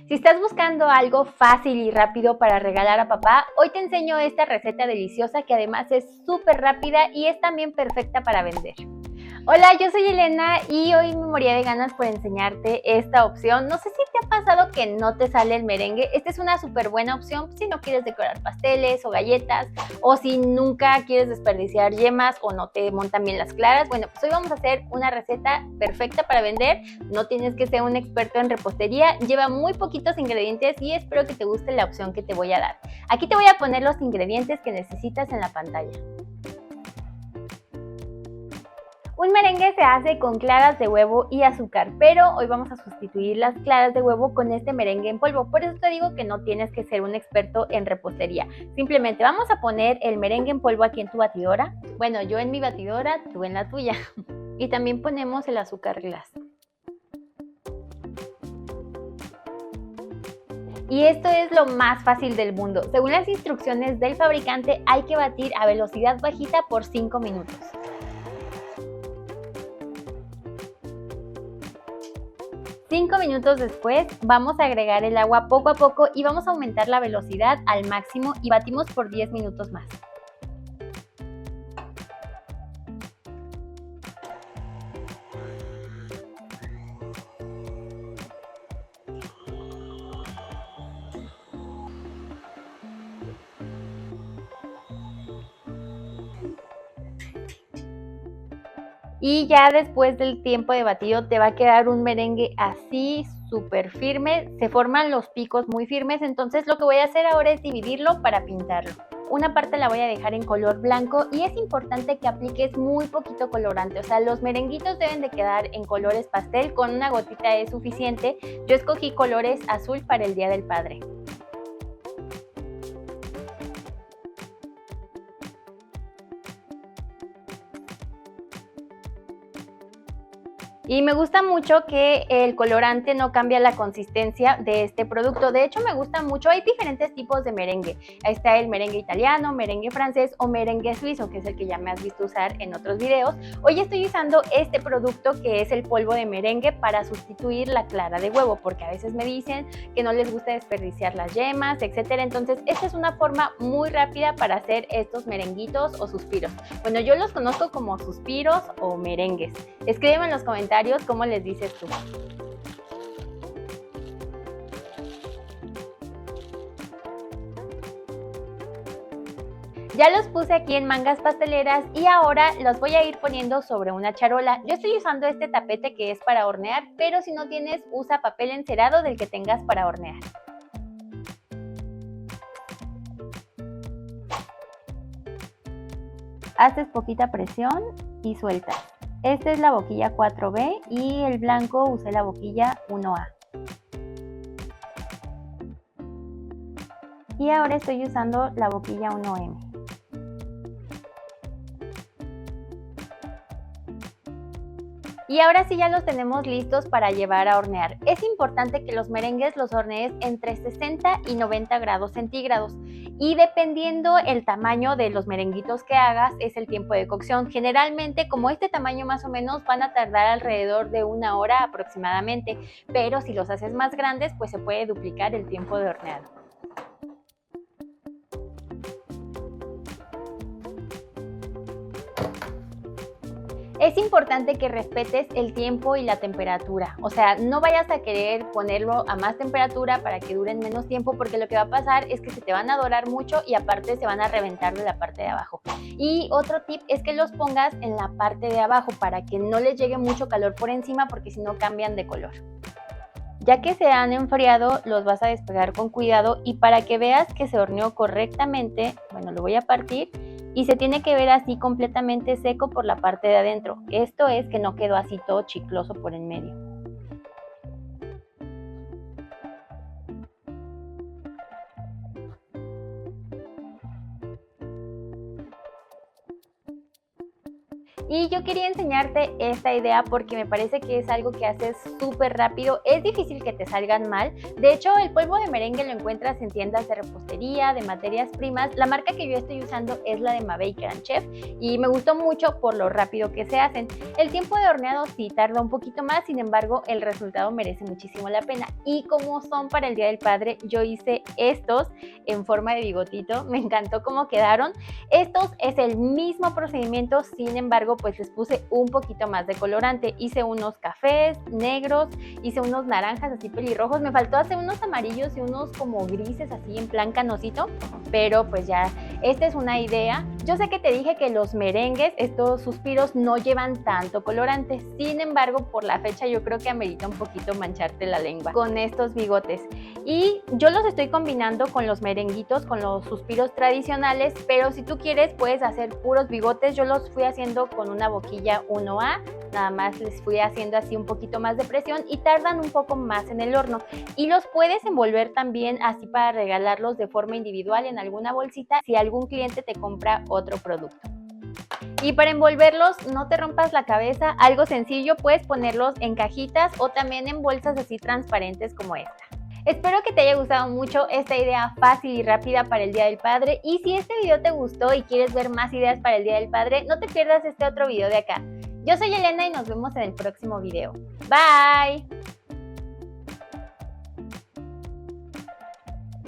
Si estás buscando algo fácil y rápido para regalar a papá, hoy te enseño esta receta deliciosa que además es súper rápida y es también perfecta para vender. Hola, yo soy Elena y hoy me moría de ganas por enseñarte esta opción. No sé si te ha pasado que no te sale el merengue. Esta es una súper buena opción si no quieres decorar pasteles o galletas o si nunca quieres desperdiciar yemas o no te montan bien las claras. Bueno, pues hoy vamos a hacer una receta perfecta para vender. No tienes que ser un experto en repostería. Lleva muy poquitos ingredientes y espero que te guste la opción que te voy a dar. Aquí te voy a poner los ingredientes que necesitas en la pantalla. Un merengue se hace con claras de huevo y azúcar, pero hoy vamos a sustituir las claras de huevo con este merengue en polvo. Por eso te digo que no tienes que ser un experto en repostería. Simplemente vamos a poner el merengue en polvo aquí en tu batidora. Bueno, yo en mi batidora, tú en la tuya. Y también ponemos el azúcar glass. Y esto es lo más fácil del mundo. Según las instrucciones del fabricante, hay que batir a velocidad bajita por 5 minutos. 5 minutos después vamos a agregar el agua poco a poco y vamos a aumentar la velocidad al máximo y batimos por 10 minutos más. Y ya después del tiempo de batido te va a quedar un merengue así súper firme, se forman los picos muy firmes, entonces lo que voy a hacer ahora es dividirlo para pintarlo. Una parte la voy a dejar en color blanco y es importante que apliques muy poquito colorante, o sea, los merenguitos deben de quedar en colores pastel, con una gotita es suficiente. Yo escogí colores azul para el Día del Padre. Y me gusta mucho que el colorante no cambia la consistencia de este producto. De hecho, me gusta mucho. Hay diferentes tipos de merengue. Está el merengue italiano, merengue francés o merengue suizo, que es el que ya me has visto usar en otros videos. Hoy estoy usando este producto que es el polvo de merengue para sustituir la clara de huevo, porque a veces me dicen que no les gusta desperdiciar las yemas, etcétera. Entonces, esta es una forma muy rápida para hacer estos merenguitos o suspiros. Bueno, yo los conozco como suspiros o merengues. Escríbeme en los comentarios cómo les dices tú. Ya los puse aquí en mangas pasteleras y ahora los voy a ir poniendo sobre una charola. Yo estoy usando este tapete que es para hornear, pero si no tienes, usa papel encerado del que tengas para hornear. Haces poquita presión y sueltas. Esta es la boquilla 4B y el blanco usé la boquilla 1A. Y ahora estoy usando la boquilla 1M. Y ahora sí ya los tenemos listos para llevar a hornear. Es importante que los merengues los hornees entre 60 y 90 grados centígrados. Y dependiendo el tamaño de los merenguitos que hagas, es el tiempo de cocción. Generalmente, como este tamaño más o menos, van a tardar alrededor de 1 hora aproximadamente. Pero si los haces más grandes, pues se puede duplicar el tiempo de horneado. Es importante que respetes el tiempo y la temperatura, o sea, no vayas a querer ponerlo a más temperatura para que duren menos tiempo, porque lo que va a pasar es que se te van a dorar mucho y aparte se van a reventar de la parte de abajo. Y otro tip es que los pongas en la parte de abajo para que no les llegue mucho calor por encima, porque si no cambian de color. Ya que se han enfriado, los vas a despegar con cuidado y para que veas que se horneó correctamente, bueno, lo voy a partir y se tiene que ver así completamente seco por la parte de adentro. Esto es que no quedó así todo chicloso por en medio. Y yo quería enseñarte esta idea porque me parece que es algo que haces súper rápido. Es difícil que te salgan mal. De hecho, el polvo de merengue lo encuentras en tiendas de repostería, de materias primas. La marca que yo estoy usando es la de Ma Baker Chef y me gustó mucho por lo rápido que se hacen. El tiempo de horneado sí tarda un poquito más, sin embargo, el resultado merece muchísimo la pena. Y como son para el Día del Padre, yo hice estos en forma de bigotito. Me encantó cómo quedaron. Estos es el mismo procedimiento, sin embargo, pues les puse un poquito más de colorante. Hice unos cafés, negros, hice unos naranjas así pelirrojos. Me faltó hacer unos amarillos y unos como grises así en plan canosito, pero pues ya, esta es una idea. Yo sé que te dije que los merengues, estos suspiros, no llevan tanto colorante. Sin embargo, por la fecha yo creo que amerita un poquito mancharte la lengua con estos bigotes. Y yo los estoy combinando con los merenguitos, con los suspiros tradicionales, pero si tú quieres puedes hacer puros bigotes. Yo los fui haciendo con una boquilla 1A, nada más les fui haciendo así un poquito más de presión y tardan un poco más en el horno. Y los puedes envolver también así para regalarlos de forma individual en alguna bolsita si algún cliente te compra otro producto. Y para envolverlos no te rompas la cabeza, algo sencillo, puedes ponerlos en cajitas o también en bolsas así transparentes como esta. Espero que te haya gustado mucho esta idea fácil y rápida para el Día del Padre, y si este video te gustó y quieres ver más ideas para el Día del Padre, no te pierdas este otro video de acá. Yo soy Elena y nos vemos en el próximo video. Bye.